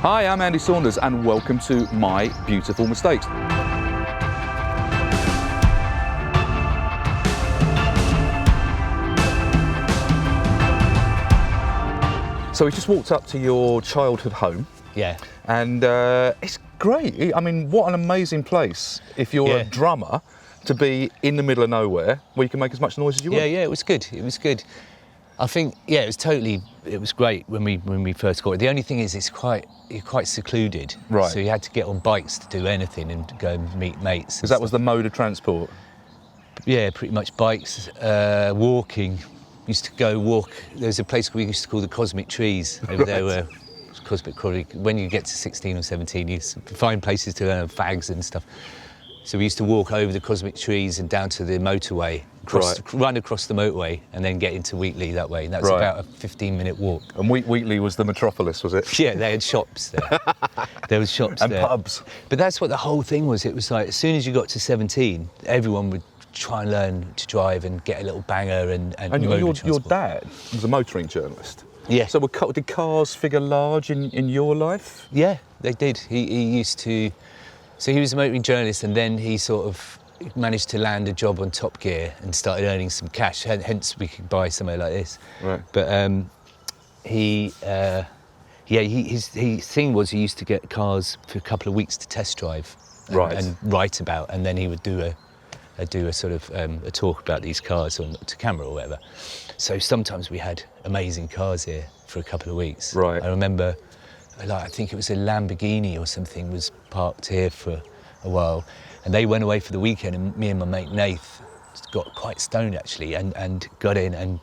Hi, I'm Andy Saunders and welcome to My Beautiful Mistakes. So we just walked up to your childhood home. Yeah. And it's great. I mean, what an amazing place if you're a drummer to be in the middle of nowhere where you can make as much noise as you want. Yeah, it was good. It was good. I think, it was great when we first got it. The only thing is you're quite secluded. Right. So you had to get on bikes to do anything and go and meet mates. Because that was the mode of transport? Yeah, pretty much bikes, walking. Used to go walk, there's a place we used to call the Cosmic Trees over there where when you get to 16 or 17, you find places to learn fags and stuff. So we used to walk over the Cosmic Trees and down to the motorway, run across the motorway and then get into Wheatley that way. And that was about a 15-minute walk. And Wheatley was the metropolis, was it? Yeah, they had shops there. There was shops and there. And pubs. But that's what the whole thing was. It was like, as soon as you got to 17, everyone would try and learn to drive and get a little banger and your dad was a motoring journalist. Yeah. So did cars figure large in your life? Yeah, they did. He used to. So he was a motoring journalist, and then he sort of managed to land a job on Top Gear and started earning some cash. Hence, we could buy somewhere like this. Right. But his thing was he used to get cars for a couple of weeks to test drive and write about, and then he would do a sort of a talk about these cars to camera or whatever. So sometimes we had amazing cars here for a couple of weeks. Right. I remember, I think it was a Lamborghini or something was parked here for a while, and they went away for the weekend, and me and my mate Nath got quite stoned actually, and got in and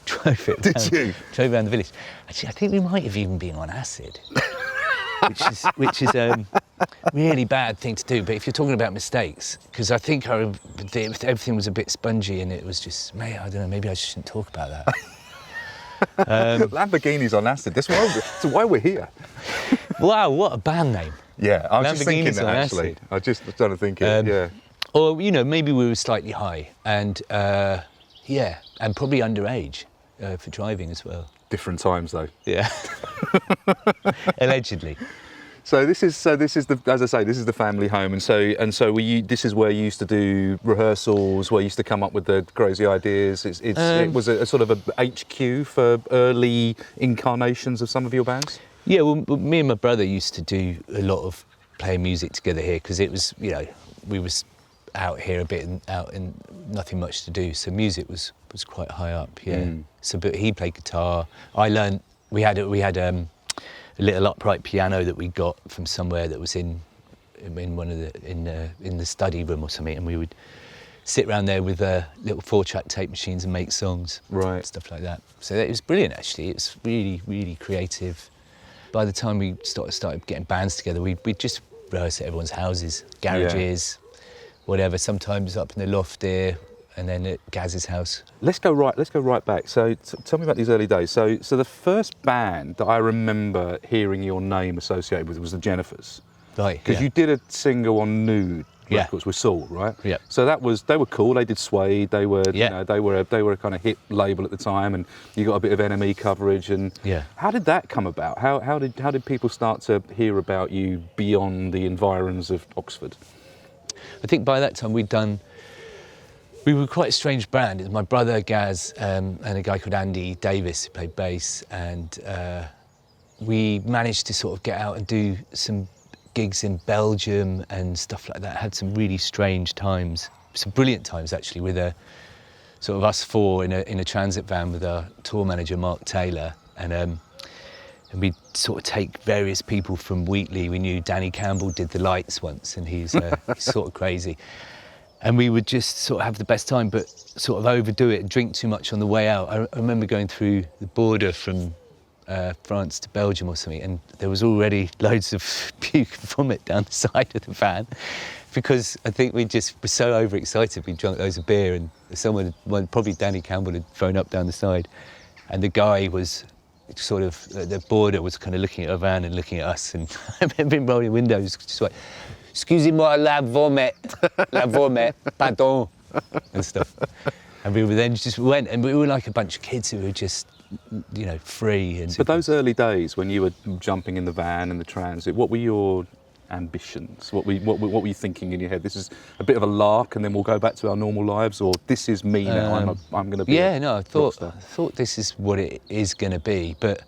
drove it. Did you? Drove around the village. Actually, I think we might have even been on acid. which is a really bad thing to do. But if you're talking about mistakes, because I think everything was a bit spongy and it was just, I don't know, maybe I shouldn't talk about that. Lamborghinis on acid. That's why we're here. Wow, what a band name. Yeah, I was just thinking that actually. I just was trying to think it, yeah. Or, maybe we were slightly high and, and probably underage for driving as well. Different times though. Yeah. Allegedly. So this is the family home, and so this is where you used to do rehearsals, where you used to come up with the crazy ideas. It was a sort of a HQ for early incarnations of some of your bands. Yeah, well, me and my brother used to do a lot of playing music together here because it was, we was out here a bit and nothing much to do, so music was quite high up. Yeah. So, but he played guitar. I learned. We had a little upright piano that we got from somewhere that was in the study room or something, and we would sit around there with little 4-track tape machines and make songs, stuff like that. So it was brilliant actually. It was really, really creative. By the time we started getting bands together, we'd just rehearse at everyone's houses, garages, whatever. Sometimes up in the loft there, and then at Gaz's house. Let's go right back. So tell me about these early days. So the first band that I remember hearing your name associated with was the Jennifers. Right. Because you did a single on Nude Records with Saul, right? Yeah. So they were cool. They did Suede. They were they were a kind of hit label at the time, and you got a bit of NME coverage. And how did that come about? How did people start to hear about you beyond the environs of Oxford? I think by that time we were quite a strange band. It was my brother Gaz and a guy called Andy Davis who played bass, and we managed to sort of get out and do some gigs in Belgium and stuff like that. Had some really strange times, some brilliant times actually, with a sort of us four in a transit van with our tour manager Mark Taylor, and we'd sort of take various people from Wheatley. We knew Danny Campbell did the lights once, and he's sort of crazy. And we would just sort of have the best time, but sort of overdo it and drink too much on the way out. I remember going through the border from France to Belgium or something, and there was already loads of puke and vomit down the side of the van, because I think we just were so overexcited. We drunk loads of beer, and probably Danny Campbell had thrown up down the side, and the guy was sort of, the border was kind of looking at our van and looking at us, and I remember him rolling windows, just like, "Excusez-moi, la vomit, pardon," and stuff. And we then just went, and we were like a bunch of kids who were just you know, free. And but those early days when you were jumping in the van and the transit, what were your ambitions? What were you thinking in your head? This is a bit of a lark, and then we'll go back to our normal lives, or this is me now. I'm going to be. Yeah, no, I thought this is what it is going to be. But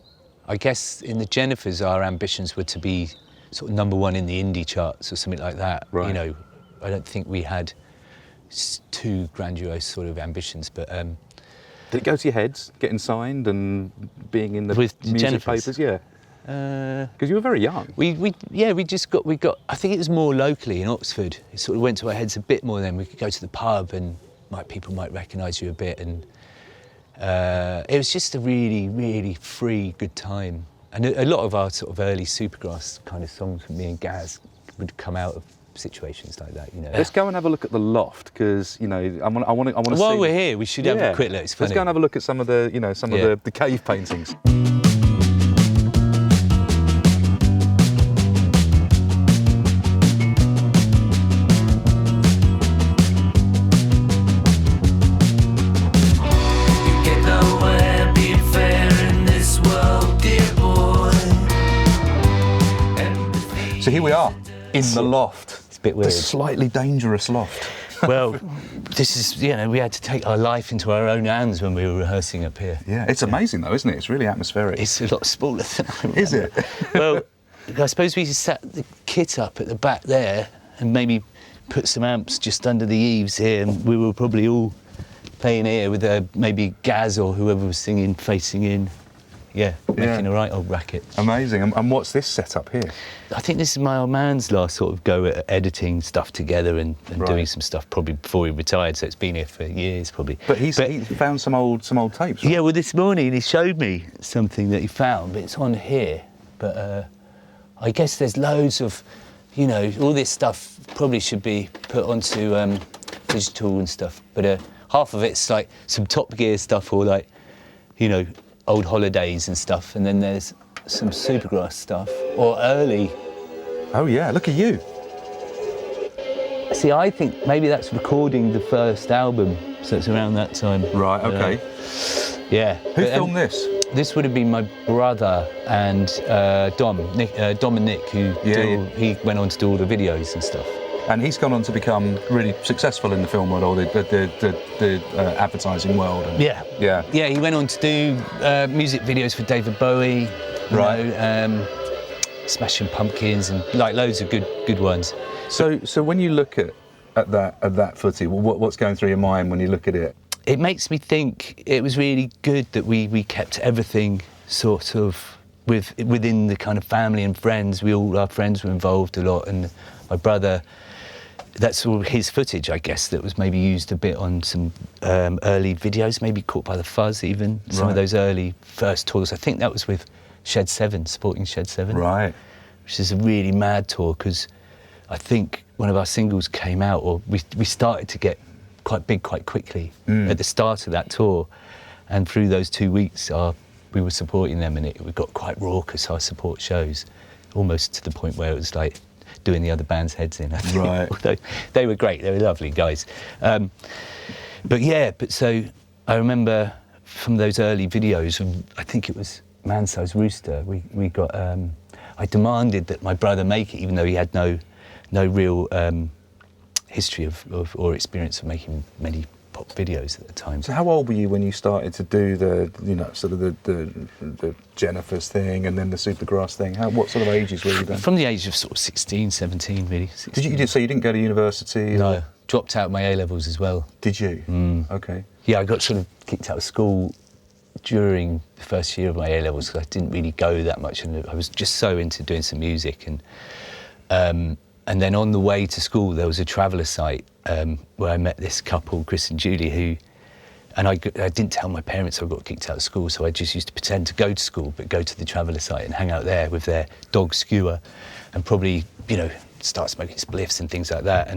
I guess in the Jennifers, our ambitions were to be sort of #1 in the indie charts or something like that. Right. You know, I don't think we had too grandiose sort of ambitions, but. Did it go to your heads, getting signed and being in the with music Jennifers? papers? Yeah. Because you were very young. We got. I think it was more locally in Oxford. It sort of went to our heads a bit more. Then we could go to the pub and people might recognise you a bit, and it was just a really, really free, good time. And a lot of our sort of early Supergrass kind of songs from me and Gaz would come out of situations like that, you know. Let's go and have a look at the loft, because you know I want to see. While we're here, we should have a quick look. It's funny. Let's go and have a look at some of the the cave paintings. So here we are in the loft. It's a bit weird. The slightly dangerous loft. Well, this is, you know, we had to take our life into our own hands when we were rehearsing up here. Yeah, it's amazing though, isn't it? It's really atmospheric. It's a lot smaller than I remember. Is it? Well, I suppose we set the kit up at the back there and maybe put some amps just under the eaves here, and we were probably all playing here with maybe Gaz or whoever was singing facing in. Yeah, making a right old racket. Amazing. And what's this setup here? I think this is my old man's last sort of go at editing stuff together and doing some stuff probably before he retired, so it's been here for years probably. But he found some old tapes, right? Yeah, well this morning he showed me something that he found, but it's on here. But I guess there's loads of, you know, all this stuff probably should be put onto digital and stuff, but half of it's like some Top Gear stuff or like, you know, old holidays and stuff, and then there's some Supergrass stuff, or early. Oh yeah, look at you. See, I think maybe that's recording the first album, so it's around that time. Right, okay. Yeah. Who filmed this? This would have been my brother and Dom and Nick, who he went on to do all the videos and stuff. And he's gone on to become really successful in the film world, or the advertising world. And yeah, he went on to do music videos for David Bowie, right? Smashing Pumpkins, and like loads of good ones. So when you look at that footage, what's going through your mind when you look at it? It makes me think it was really good that we kept everything sort of within the kind of family and friends. Our friends were involved a lot, and my brother. That's all his footage, I guess, that was maybe used a bit on some early videos, maybe Caught by the Fuzz even, some of those early first tours. I think that was with Shed 7, supporting Shed 7. Right. Which is a really mad tour, because I think one of our singles came out, or we started to get quite big quite quickly at the start of that tour. And through those 2 weeks, we were supporting them, and we got quite raucous, our support shows, almost to the point where it was like doing the other band's heads in, I think. Right. Although they were great, they were lovely guys. But so I remember from those early videos, I think it was Man Size Rooster, we got, I demanded that my brother make it, even though he had no real history of or experience of making many pop videos at the time. So how old were you when you started to do the Jennifers thing and then the Supergrass thing? What sort of ages were you then? From the age of sort of 16, 17 really. 16. So you didn't go to university? No, or? dropped out my A-levels as well. Did you? Okay. Yeah, I got sort of kicked out of school during the first year of my A-levels because I didn't really go that much, and I was just so into doing some music. And then on the way to school, there was a traveller site where I met this couple, Chris and Julie, and I didn't tell my parents I got kicked out of school, so I just used to pretend to go to school, but go to the traveller site and hang out there with their dog Skewer, and probably, start smoking spliffs and things like that.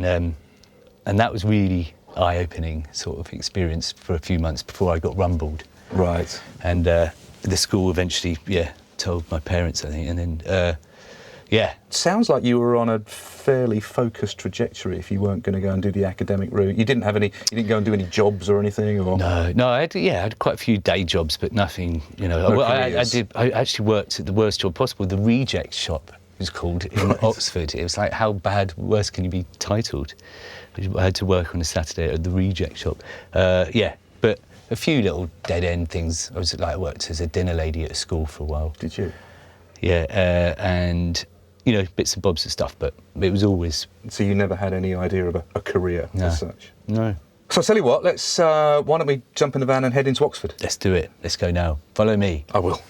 And that was really eye-opening sort of experience for a few months before I got rumbled. Right. And the school eventually, told my parents, I think, and then Yeah. Sounds like you were on a fairly focused trajectory if you weren't going to go and do the academic route. You didn't go and do any jobs or anything, or No, I had quite a few day jobs, but nothing, I actually worked at the worst job possible, the reject shop it was called, in Oxford. It was like, how bad, worse can you be titled? I had to work on a Saturday at the reject shop. But a few little dead-end things. I worked as a dinner lady at a school for a while. Did you? Yeah, and bits and bobs of stuff, but it was always... So you never had any idea of a career as such? No. So I'll tell you what, why don't we jump in the van and head into Oxford? Let's do it. Let's go now. Follow me. I will.